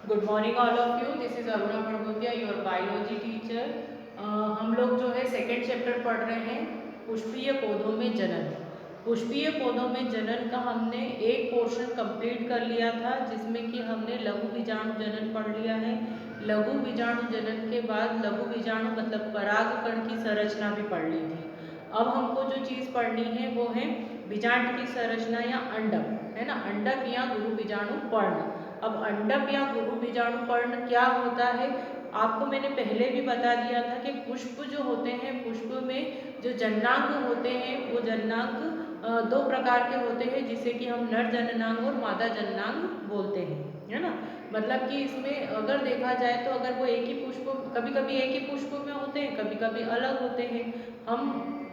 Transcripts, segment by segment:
Good morning all of you. This is Aruna Bhadgotia, your biology teacher. हम लोग जो है सेकेंड चैप्टर पढ़ रहे हैं, पुष्पीय पौधों में जनन। पुष्पीय पौधों में जनन का हमने एक पोर्शन कंप्लीट कर लिया था, जिसमें कि हमने लघु बीजाणु जनन पढ़ लिया है। लघु बीजाणु जनन के बाद लघु बीजाणु मतलब परागकण की संरचना भी पढ़ ली थी। अब हमको जो चीज़ पढ़नी है वो है बीजांड की संरचना या अंडक, है ना, अंडक या गुरु बीजाणु पर्ण। अब अंडक या गुरु बीजाणु पर्ण क्या होता है, आपको मैंने पहले भी बता दिया था कि पुष्प जो होते हैं, पुष्प में जो जननांग होते हैं वो जननांग दो प्रकार के होते हैं, जिसे कि हम नर जननांग और मादा जननांग बोलते हैं, है ना। मतलब कि इसमें अगर देखा जाए तो अगर वो एक ही पुष्प, कभी कभी एक ही पुष्प में होते हैं, कभी कभी अलग होते हैं।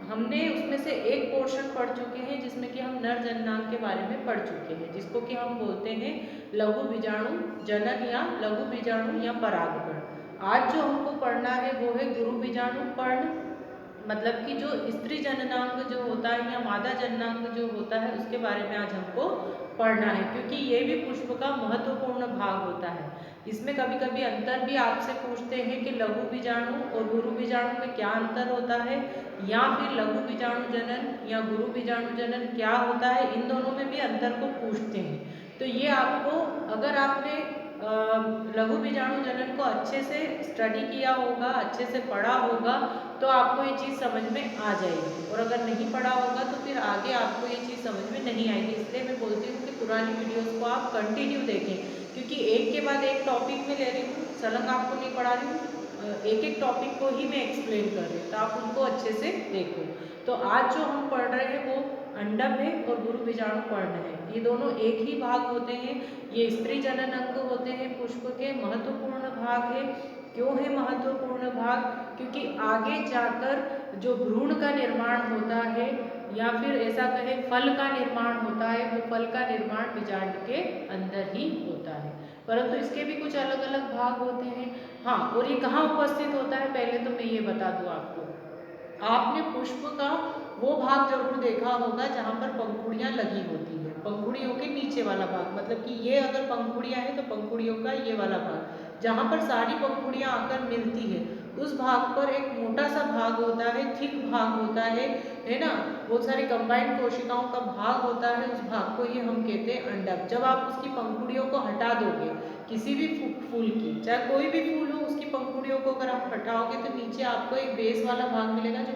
हमने उसमें से एक पोर्शन पढ़ चुके हैं जिसमें कि हम नर जननांग के बारे में पढ़ चुके हैं, जिसको कि हम बोलते हैं लघु बीजाणु जनन या लघु बीजाणु या परागकण। आज जो हमको पढ़ना है वो है गुरु बीजाणु पर्ण, मतलब कि जो स्त्री जननांग जो होता है या मादा जननांग जो होता है उसके बारे में आज हमको पढ़ना है, क्योंकि ये भी पुष्प का महत्वपूर्ण भाग होता है। इसमें कभी कभी अंतर भी आपसे पूछते हैं कि लघु बीजाणु और गुरु बीजाणु में क्या अंतर होता है, या फिर लघु बीजाणु जनन या गुरु बीजाणु जनन क्या होता है, इन दोनों में भी अंतर को पूछते हैं। तो ये आपको, अगर आपने लघु बीजाणु जनन को अच्छे से स्टडी किया होगा, अच्छे से पढ़ा होगा, तो आपको ये चीज़ समझ में आ जाएगी। और अगर नहीं पढ़ा होगा तो फिर आगे आपको ये चीज़ समझ में नहीं आएगी। इसलिए मैं बोलती हूँ कि पुरानी वीडियोस को आप कंटिन्यू देखें, क्योंकि एक के बाद एक टॉपिक में ले रही हूँ, सलंग आपको नहीं पढ़ा रही हूँ, एक एक टॉपिक को ही मैं एक्सप्लेन कर रही हूँ, तो आप उनको अच्छे से देखो। तो आज जो हम पढ़ रहे हैं वो अंडक है और गुरु बीजाणु पर्ण है, ये दोनों एक ही भाग होते हैं। ये स्त्री जनन अंग होते हैं, पुष्प के महत्वपूर्ण भाग है। क्यों है महत्वपूर्ण भाग, क्योंकि आगे जाकर जो भ्रूण का निर्माण होता है या फिर ऐसा कहे फल का निर्माण होता है, वो फल का निर्माण बीजांड के अंदर ही होता है। परंतु इसके भी कुछ अलग अलग भाग होते हैं। हाँ, और ये कहाँ उपस्थित होता है पहले तो मैं ये बता दूँ आपको। आपने पुष्प का वो भाग जरूर देखा होगा जहाँ पर पंखुड़ियाँ लगी होती है, पंखुड़ियों के नीचे वाला भाग, मतलब कि ये अगर पंखुड़ियाँ हैं तो पंखुड़ियों का ये वाला भाग जहाँ पर सारी पंखुड़ियाँ आकर मिलती है, उस भाग पर एक मोटा सा भाग होता है, थिक भाग होता है ना, बहुत सारी कंबाइंड कोशिकाओं का भाग होता है, उस भाग को ये हम कहते हैं अंडक। जब आप उसकी पंखुड़ियों को हटा दोगे, किसी भी फूल की, चाहे कोई भी फूल हो, उसकी पंखुड़ियों को अगर आप हटाओगे तो नीचे आपको एक बेस वाला भाग मिलेगा जो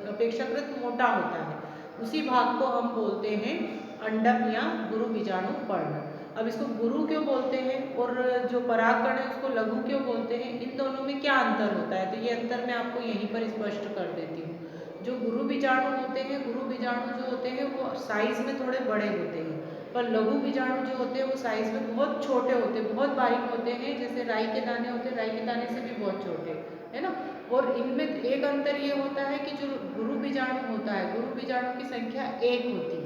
अपेक्षाकृत मोटा होता है, उसी भाग को हम बोलते हैं अंडक या गुरु बीजाणु पर्ण। अब इसको गुरु क्यों बोलते हैं और जो परागकण है उसको लघु क्यों बोलते हैं, इन दोनों में क्या अंतर होता है, तो ये अंतर मैं आपको यहीं पर स्पष्ट कर देती हूँ। जो गुरु बीजाणु होते हैं, गुरु बीजाणु जो होते हैं वो साइज में थोड़े बड़े होते हैं, पर लघु बीजाणु जो होते हैं वो साइज में बहुत छोटे होते हैं, बहुत बारीक होते हैं, जैसे राई के दाने होते हैं, राई के दाने से भी बहुत छोटे, है ना। और इनमें एक अंतर ये होता है कि जो गुरु बीजाणु होता है, गुरु बीजाणु की संख्या एक होती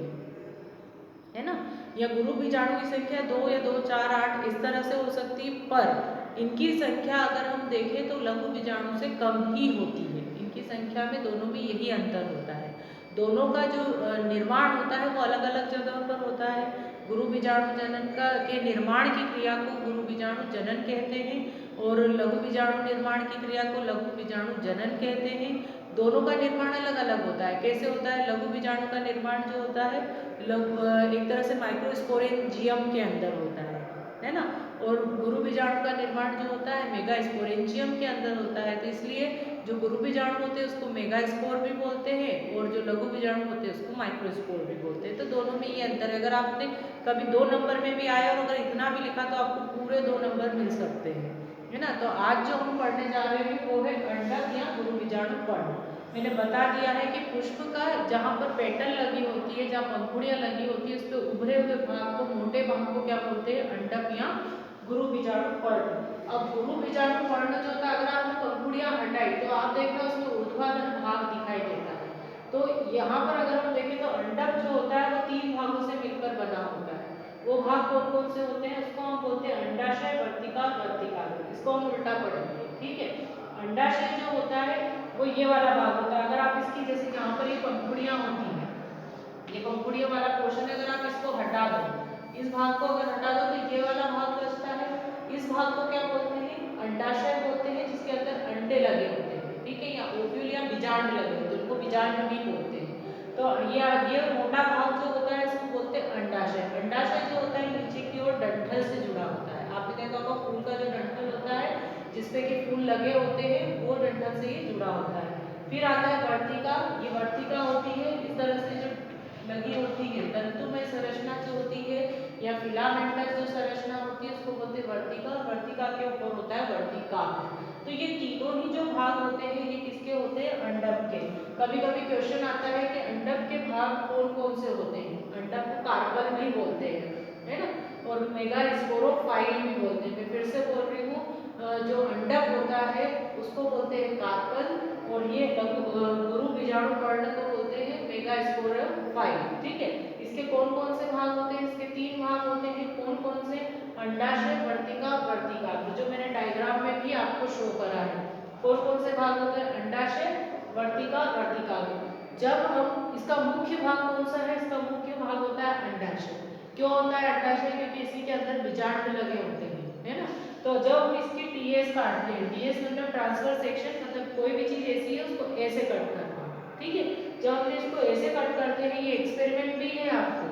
है ना, या गुरु बीजाणु की संख्या 2 या 2, 4, 8 इस तरह से हो सकती है, पर इनकी संख्या अगर हम देखें तो लघु बीजाणु से कम ही होती है। इनकी संख्या में दोनों में यही अंतर होता है। दोनों का जो निर्माण होता है वो अलग अलग जगह पर होता है। गुरु बीजाणु जनन का के निर्माण की क्रिया को गुरु बीजाणु जनन कहते हैं और लघु बीजाणु निर्माण की क्रिया को लघु बीजाणु जनन कहते हैं। दोनों का निर्माण अलग अलग होता है। कैसे होता है, लघु बीजाणु का निर्माण जो होता है एक तरह से माइक्रोस्पोरेंजियम के अंदर होता है ना, और गुरु बीजाणु का निर्माण जो होता है मेगास्पोरेंजियम के अंदर होता है। तो इसलिए जो गुरु बीजाणु होते हैं उसको मेगास्पोर भी बोलते हैं और जो लघु बीजाणु होते हैं उसको माइक्रोस्पोर भी बोलते हैं। तो दोनों में ये अंतर है। अगर आपने कभी 2 नंबर में भी आया और अगर इतना भी लिखा तो आपको पूरे 2 नंबर मिल सकते हैं, है ना। तो आज जो हम पढ़ने जा रहे हैं वो है अंडक या गुरु बीजाणु पर्ण। मैंने बता दिया है कि पुष्प का जहाँ पर पेटल लगी होती है, जहाँ पंखुड़ियाँ लगी होती है, उस पर उभरे हुए भाग को, मोटे भाग को क्या बोलते हैं, अंडक या गुरु बीजाणु पर्ण। अब गुरु बीजाणु पर्ण जो था, अगर आपने पंखुड़ियाँ हटाई तो आप देखना उसमें ऊर्ध्वाधर भाग दिखाई देता है। तो यहाँ पर अगर हम देखें तो अंडक जो होता है वो 3 भागों से मिलकर बना होता है। वो भाग कौन कौन से होते हैं, उसको हम बोलते हैं अंडाशय, वर्तिका, वर्तिकाग्र। इसको हम उल्टा पढ़ेंगे, ठीक है। अंडाशय जो होता है वो ये वाला भाग होता है। अगर आप इसकी, जैसे यहाँ पर ये पंखुड़ियाँ होती हैं, ये पंखुड़ियों वाला पोर्शन है, अगर आप इसको हटा दो, इस भाग को अगर हटा दो तो ये वाला भाग बचता है, इस भाग को क्या बोलते हैं? अंडाशय बोलते हैं, जिसके अंदर अंडे लगे होते हैं, ठीक है, या ओव्यूल या बीजांड लगे होते हैं, उनको बीजांड भी बोलते हैं। तो ये मोटा भाग जो होता है इसको बोलते हैं अंडाशय। अंडाशय जो होता है नीचे की ओर डंठल से जुड़ा होता है। आपने देखा होगा फूल का जो डंठल होता है जिसपे कि फूल लगे होते हैं, वो डंठल से ये जुड़ा होता है। फिर आता है वर्तिका। ये वर्तिका होती है इस तरह से जो लगी होती है, तंतुमय संरचना जो होती है या फिलामेंटस जो संरचना होती है उसको बोलते हैं वर्तिका। वर्तिका के ऊपर होता है वर्तिका। तो ये तीनों ही जो भाग होते हैं ये किसके होते हैं? अंडक के। कभी कभी क्वेश्चन आता है कि अंडक के भाग कौन कौन से होते हैं? अंडक को कार्पल भी बोलते हैं, है ना, और मेगास्पोरोफाइल भी बोलते हैं। मैं फिर से बोल रही हूँ, जो अंडक होता है उसको बोलते हैं कार्पल, और ये गुरु बीजाणु पर्ण को बोलते हैं मेगास्पोरोफाइल, ठीक है। इसके कौन कौन से भाग होते हैं? इसके 3 भाग होते हैं। कौन कौन से? अंडाशय, वर्तिका, वर्तिका, जो मैंने डायग्राम में भी आपको शो करा है। कौन कौन से भाग होते हैं? अंडाशय, वर्तिका, वर्तिका। जब हम इसका मुख्य भाग कौन सा है? इसका मुख्य भाग होता है अंडाशय। क्यों होता है अंडाशय? क्योंकि इसी के अंदर बीजांड लगे होते हैं, है ना। तो जब हम इसकी टीएस काटते हैं, टीएस मतलब ट्रांसफर सेक्शन, मतलब कोई भी चीज ऐसी है उसको ऐसे कट करना, ठीक है। जब हमने इसको ऐसे कट करते हैं, ये एक्सपेरिमेंट भी है आपको,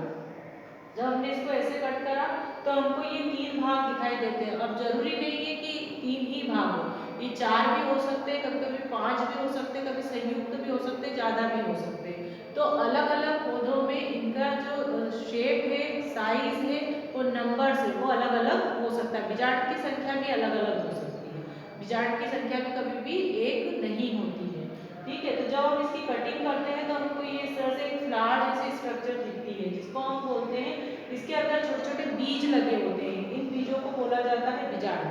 जब हमने इसको ऐसे कट करा तो हमको ये 3 भाग दिखाई देते हैं। अब जरूरी नहीं है कि 3 ही भाग हो, ये 4 भी हो सकते हैं, कभी कभी 5 भी हो सकते हैं, कभी संयुक्त भी हो सकते हैं, ज्यादा भी हो सकते हैं। तो अलग अलग पौधों में इनका जो शेप है, साइज है और नंबर है वो अलग अलग हो सकता है। बीजांड की संख्या भी अलग अलग हो सकती है। बीजांड की संख्या भी कभी भी एक नहीं होती है, ठीक है। तो जब हम इसकी कटिंग करते हैं तो हमको ये इस तरह से एक फ्लावर जैसी स्ट्रक्चर दिखती है, जिसको हम बोलते हैं, इसके अंदर छोटे छोटे बीज लगे होते हैं। इन बीजों को बोला जाता है बीजांड,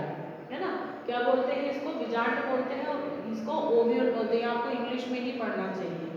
है ना। क्या बोलते हैं इसको? बीजांड बोलते हैं, और इसको ओव्यूल बोलते हैं। आपको इंग्लिश में ही पढ़ना चाहिए।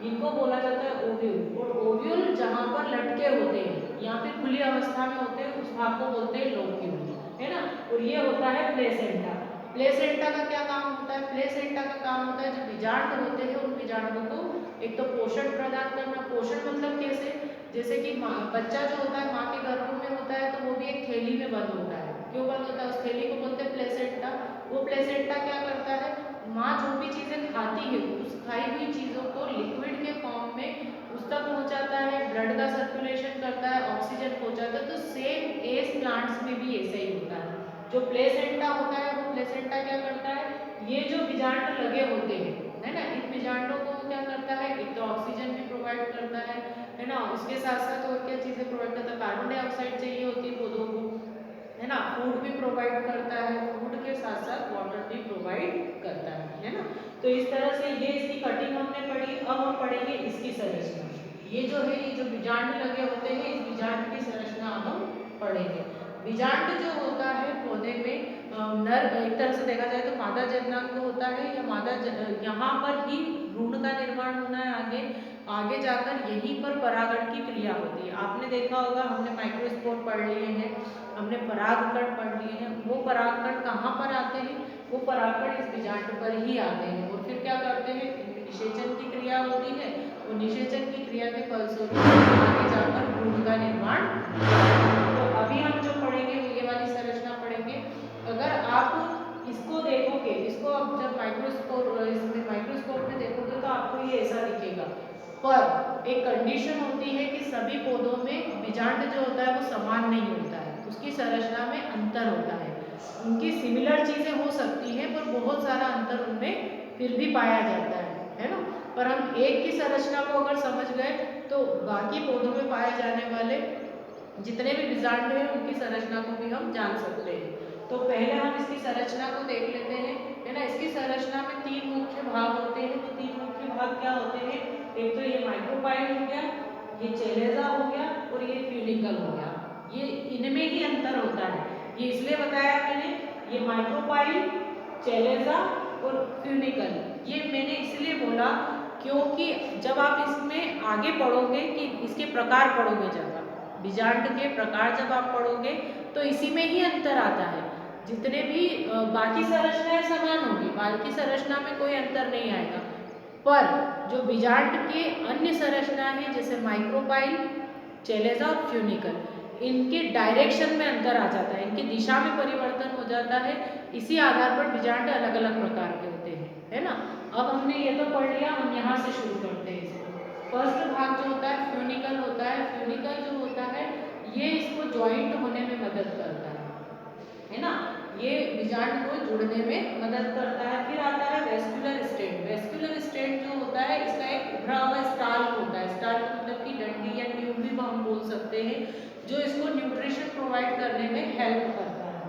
इनको बोला जाता है ओव्यूल, और ओव्यूल जहाँ पर लटके होते हैं या फिर खुली अवस्था में होते हैं उस भाग को बोलते हैं लोक्यूल, है ना। और ये होता है प्लेसेंटा। प्लेसेंटा का क्या काम होता है? प्लेसेंटा का काम होता है जो बीजांड होते हैं उन बीजांडों को एक तो पोषण प्रदान करना। पोषण मतलब कैसे? जैसे कि बच्चा जो होता है माँ के गर्भ में होता है तो वो भी एक थैली में बंद होता है। क्यों बंद होता है? उस थैली को बोलते हैं प्लेसेंटा। वो प्लेसेंटा क्या करता है? माँ जो भी चीजें खाती है उस खाई हुई चीजों को लिक्विड के फॉर्म में उस तक पहुंचाता है, ब्लड का सर्कुलेशन करता है, ऑक्सीजन पहुंचाता है। तो सेम एज प्लांट्स में भी ऐसा ही होता है। जो प्लेसेंटा होता है वो प्लेसेंटा क्या करता है? ये जो बीजांड लगे होते हैं, है ना, इन बीजांडों को क्या करता है? एक तो ऑक्सीजन भी प्रोवाइड करता है ना। उसके साथ साथ और क्या चीजें प्रोवाइड करता है? कार्बन डाइऑक्साइड चाहिए होती है पौधों को, है ना। फूड भी प्रोवाइड करता है, फूड के साथ साथ वाटर भी प्रोवाइड करता है ना। तो इस तरह से ये इसकी कटिंग हमने पढ़ी। अब हम पढ़ेंगे इसकी संरचना। ये जो है, ये जो बीजांड लगे होते हैं, इस बीजांड की संरचना हम पढ़ेंगे। बीजांड जो होता है पौधे में, नर एक तरह से देखा जाए तो मादा जननांग होता है, या यहाँ पर ही भ्रूण का निर्माण होना है। आगे जाकर यहीं पर परागण की क्रिया होती है। आपने देखा होगा, हमने माइक्रोस्पोर पढ़ लिए हैं, हमने परागकण पढ़ लिए हैं। वो परागकण कहाँ पर आते हैं? वो परागकण इस बीजांड पर ही आते हैं, और फिर क्या करते हैं? इनमें निषेचन की क्रिया होती है, और निषेचन की क्रिया के फलस्वरूप आगे जाकर भ्रूण का निर्माण। तो अभी हम जो पढ़ेंगे वो ये वाली संरचना पढ़ेंगे। अगर आप इसको देखोगे, इसको आप जब माइक्रोस्कोप में देखोगे तो आपको ये ऐसा दिखेगा। पर एक कंडीशन होती है कि सभी पौधों में बीजांड जो होता है वो समान नहीं होता है, उसकी संरचना में अंतर होता है। उनकी सिमिलर चीजें हो सकती हैं पर बहुत सारा अंतर उनमें फिर भी पाया जाता है ना। पर हम एक की संरचना को अगर समझ गए तो बाकी पौधों में पाए जाने वाले जितने भी बीजांड हैं उनकी संरचना को भी हम जान सकते हैं। तो पहले हम इसकी संरचना को देख लेते हैं, है ना। इसकी संरचना में 3 मुख्य भाग होते हैं। तो 3 मुख्य भाग क्या होते हैं? एक तो ये माइक्रोपाइल हो गया, ये चेलेजा हो गया, और ये फ्यूनिकल हो गया। ये इनमें ही अंतर होता है। ये इसलिए बताया मैंने, ये माइक्रोपाइल, चेलेजा और फ्यूनिकल, ये मैंने इसलिए बोला क्योंकि जब आप इसमें आगे पढ़ोगे कि इसके प्रकार पढ़ोगे, जब बीजांड के प्रकार जब आप पढ़ोगे तो इसी में ही अंतर आता है। जितने भी बाकी संरचनाएं समान होगी, बाकी संरचना में कोई अंतर नहीं आएगा, पर जो बीजांड के अन्य संरचना है जैसे माइक्रोपाइल, चेलेजा और फ्यूनिकल, इनके डायरेक्शन में अंतर आ जाता है, इनकी दिशा में परिवर्तन हो जाता है। इसी आधार पर बीजांड अलग अलग प्रकार के होते हैं, है ना। अब हमने ये तो पढ़ लिया, हम यहाँ से शुरू करते हैं इसको। फर्स्ट भाग जो होता है फ्यूनिकल होता है। फ्यूनिकल जो होता है ये इसको ज्वाइंट होने में मदद करता है ना, ये बीजांड को जुड़ने में मदद करता है। फिर आता है वेस्कुलर स्टेंट। वेस्कुलर स्टेंट जो होता है इसका एक उभरा हुआ स्टाल्क होता है। स्टाल्क मतलब कि डंडी या ट्यूब भी हम बोल सकते हैं, जो इसको न्यूट्रिशन प्रोवाइड करने में हेल्प करता है।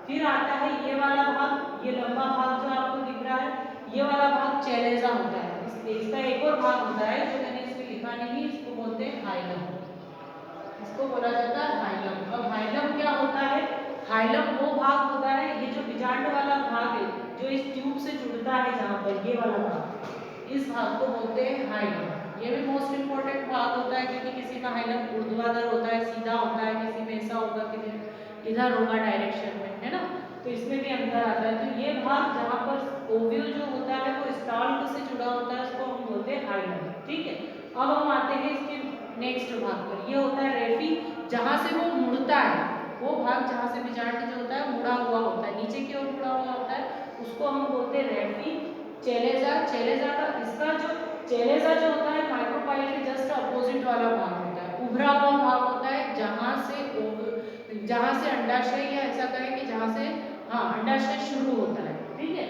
फिर आता है ये वाला भाग, ये लंबा भाग जो आपको दिख रहा है, ये वाला भाग चेलेजा होता है। इसका एक और भाग होता है जो मैंने इसमें लिखा नहीं, इसको बोलते हैं हाइलम, इसको बोला जाता है हाइलम। अब हाइलम क्या होता है, हाइलम वो भाग होता है, ये जो बीजांड वाला भाग है जो इस ट्यूब से जुड़ता है, जहाँ पर ये वाला भाग, इस भाग को बोलते हैं हाइलम। ये भी मोस्ट इंपॉर्टेंट भाग होता है क्योंकि किसी का हाइलम ऊर्ध्वाधर होता है, सीधा होता है, किसी में ऐसा होगा कि इधर होगा डायरेक्शन में, है ना। तो इसमें भी अंतर आता है। तो ये भाग जहाँ पर ओव्यूल जो होता है वो स्टाल्क से जुड़ा होता है, उसको हम बोलते हैं हाइलम। ठीक है, अब हम आते हैं इसके नेक्स्ट भाग पर। ये होता है रेफी, जहाँ से वो मुड़ता है, वो भाग जहाँ से बीजांड जो होता है मुड़ा हुआ होता है, नीचे की ओर मुड़ा हुआ होता है, उसको हम बोलते हैं रेफी। चेलेजा, चेलेजा का इसका जो चेलेजा जो होता है माइक्रोपाइल के जस्ट अपोजिट वाला भाग होता है, उभरा हुआ भाग होता है, जहाँ से अंडाशय, या ऐसा करें कि जहाँ से हाँ अंडाशय शुरू होता है। ठीक है,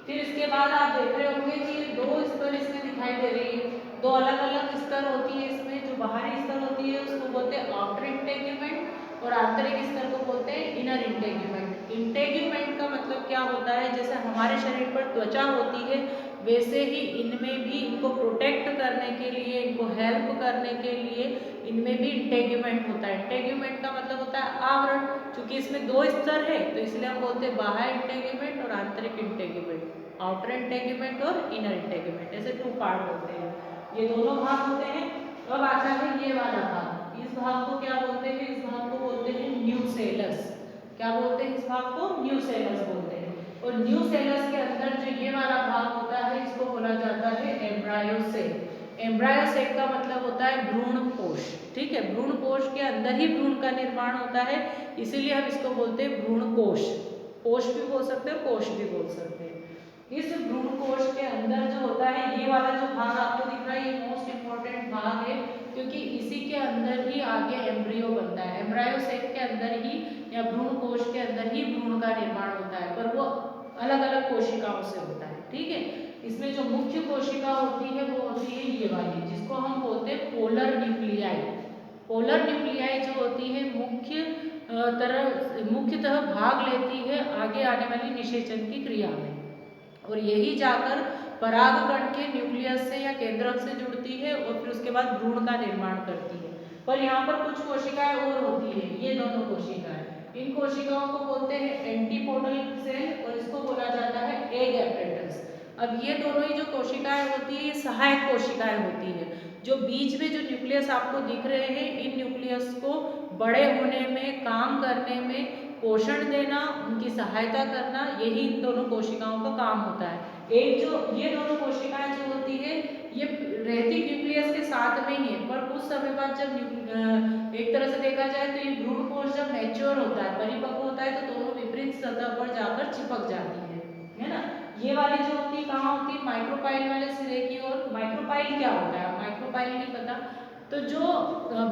फिर इसके बाद आप देख रहे होंगे कि दो स्तर इसमें दिखाई दे रही है, दो अलग अलग स्तर होती है इसमें। जो बाहरी स्तर होती है उसको बोलते हैं आउटर इंटेग्यूमेंट, और आंतरिक स्तर को बोलते हैं इनर इंटेग्यूमेंट। इंटेग्यूमेंट का मतलब क्या होता है, जैसे हमारे शरीर पर त्वचा होती है वैसे ही इनमें भी इनको प्रोटेक्ट करने के लिए, इनको हेल्प करने के लिए इनमें भी इंटेग्यूमेंट होता है। इंटेग्यूमेंट का मतलब होता है आवरण। चूंकि इसमें दो स्तर है तो इसलिए हम बोलते हैं बाह्य इंटेग्यूमेंट और आंतरिक इंटेग्यूमेंट, आउटर इंटेग्यूमेंट और इनर इंटेग्यूमेंट, ऐसे टू पार्ट होते हैं, ये दोनों भाग होते हैं। अब आता है ये वाला भाग, इस भाग को क्या बोलते हैं, इस भाग को बोलते हैं न्यूसेलस। क्या बोलते हैं इस भाग को, न्यूसेलस बोलते हैं। और न्यूसेलस के अंदर जो ये वाला भाग होता है इसको बोला जाता है एम्ब्रायोसेक। एम्ब्रायोसेक का मतलब होता है भ्रूण कोश। ठीक है, भ्रूण कोश के अंदर ही भ्रूण का निर्माण होता है, इसीलिए हम इसको बोलते हैं भ्रूण कोश। कोश भी बोल सकते हैं, कोश भी बोल सकते हैं। इस भ्रूण कोश के अंदर जो होता है ये वाला जो भाग आपको दिख रहा है, ये मोस्ट इंपॉर्टेंट भाग है क्योंकि इसी के अंदर ही आगे एम्ब्रियो बनता है। एम्ब्रायोसेक के अंदर ही या भ्रूण कोश के अंदर ही भ्रूण का निर्माण होता है, पर वो अलग अलग कोशिकाओं से होता है। ठीक है, इसमें जो मुख्य कोशिका होती है वो होती है ये वाली, जिसको हम बोलते हैं पोलर न्यूक्लियाई। पोलर न्यूक्लियाई जो होती है मुख्यतः भाग लेती है आगे आने वाली निषेचन की क्रिया में, और यही जाकर परागकण के न्यूक्लियस से या केंद्रक से जुड़ती है और फिर उसके बाद भ्रूण का निर्माण करती है। पर यहाँ पर कुछ कोशिकाएं और होती है, ये दोनों कोशिकाएं, इन कोशिकाओं को बोलते हैं एंटीपोडल सेल और इसको बोला जाता है एग एपरेटस। अब ये दोनों ही जो कोशिकाएं होती है ये सहायक कोशिकाएं होती है। जो बीच में जो न्यूक्लियस आपको दिख रहे हैं, इन न्यूक्लियस को बड़े होने में, काम करने में, पोषण देना, उनकी सहायता करना, यही इन दोनों कोशिकाओं का काम होता है। एक जो ये दोनों कोशिकाएं जो होती है ये रहती न्यूक्लियस के साथ में ही है, पर कुछ समय बाद जब एक तरह से देखा जाए तो ये भ्रूण कोश जब मैच्योर होता है, परिपक्व होता है, तो दोनों विपरीत सतह पर जाकर चिपक जाती है ना। ये वाली जो होती है कहाँ होती है, माइक्रोपाइल वाले सिरे की ओर। माइक्रोपाइल क्या होता है, माइक्रोपाइल नहीं पता तो जो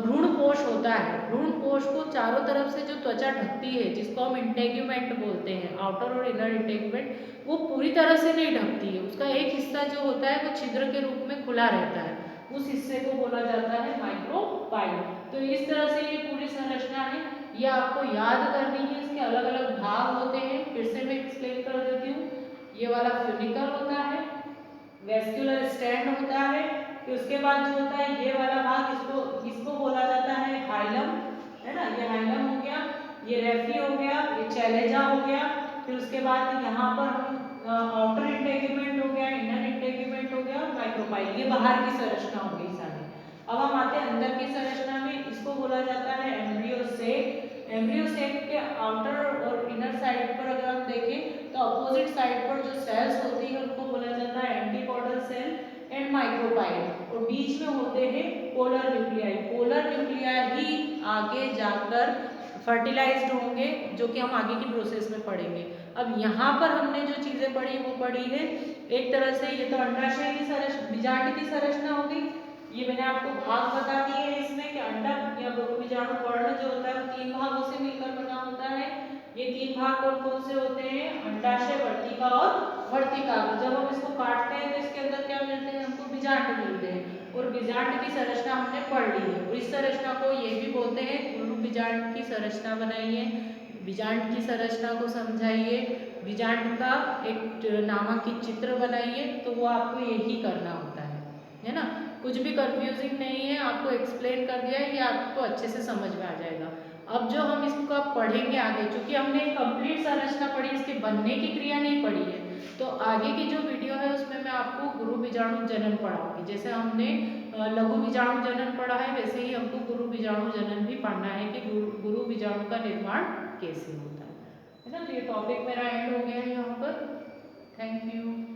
भ्रूण कोश होता है, भ्रूण कोश को चारों तरफ से जो त्वचा ढकती है जिसको हम इंटेग्यूमेंट बोलते हैं, आउटर और इनर इंटेग्यूमेंट, वो पूरी तरह से नहीं ढकती है। उसका एक हिस्सा जो होता है वो छिद्र के रूप में खुला रहता है, उस हिस्से को बोला जाता है माइक्रोपाइल। तो इस तरह से ये पूरी संरचना है, ये आपको याद करनी है। इसके अलग अलग भाग होते हैं, फिर से मैं एक्सप्लेन कर देती हूँ। ये वाला फ्यूनिकल होता है, वेस्कुलर स्टैंड होता है, फिर उसके बाद जो होता है ये वाला भाग, इसको इसको बोला जाता है हाइलम, है ना, ये हाइलम हो गया, ये रेफी हो गया, ये चैलेजा हो गया। फिर उसके बाद यहाँ पर हम आउटर इंटेग्यूमेंट हो गया, इनर इंटेग्यूमेंट हो गया, माइक्रोपाइल, ये बाहर की संरचना हो गई सारी। अब हम आते हैं अंदर की संरचना में, इसको बोला जाता है एम्ब्रियोसेक। एम्ब्रियोसेक के आउटर और इनर साइड पर अगर हम देखें तो अपोजिट साइड पर जो सेल्स होती है उनको बोला जाता है एंटीपोडल सेल एंड माइक्रोपाइल, और बीच बीच में होते हैं पोलर न्यूक्लियाई। पोलर न्यूक्लियाई ही आगे जाकर फर्टिलाइज्ड होंगे, जो कि हम आगे की प्रोसेस में पढ़ेंगे। अब यहाँ पर हमने जो चीजें पढ़ी वो पढ़ी है एक तरह से, ये तो अंडाशय की संरचना, बीजांड की संरचना होगी। ये मैंने आपको भाग बता दिए हैं इसमें कि अंडा या गुरु बीजाणु पर्ण जो होता है 3 भागों से मिलकर बना होता है। ये 3 भाग कौन कौन से होते हैं? अंडाशय, वर्तिका और वर्तिका। जब हम इसको काटते हैं तो इसके अंदर क्या मिलते हैं? हमको बीजांड मिलते हैं। और बीजांड की संरचना हमने पढ़ ली है। और इस संरचना को ये भी बोलते हैं गुरु बीजांड की संरचना बनाइए, बीजांड की संरचना को समझाइए, बीजांड का एक नामांकित चित्र बनाइए। तो वो आपको यही करना होता है ना। कुछ भी कंफ्यूजिंग नहीं है, आपको एक्सप्लेन कर दिया है, ये आपको अच्छे से समझ में आ जाएगा। अब जो हम इसको पढ़ेंगे आगे, क्योंकि हमने एक कंप्लीट संरचना पढ़ी, इसके बनने की क्रिया नहीं पढ़ी है, तो आगे की जो वीडियो है उसमें मैं आपको गुरु बीजाणु जनन पढ़ाऊंगी। जैसे हमने लघु बीजाणु जनन पढ़ा है, वैसे ही हमको गुरु बीजाणु जनन भी पढ़ना है कि गुरु बीजाणु का निर्माण कैसे होता है ना। तो ये टॉपिक मेरा एंड हो गया है यहाँ पर। Thank you.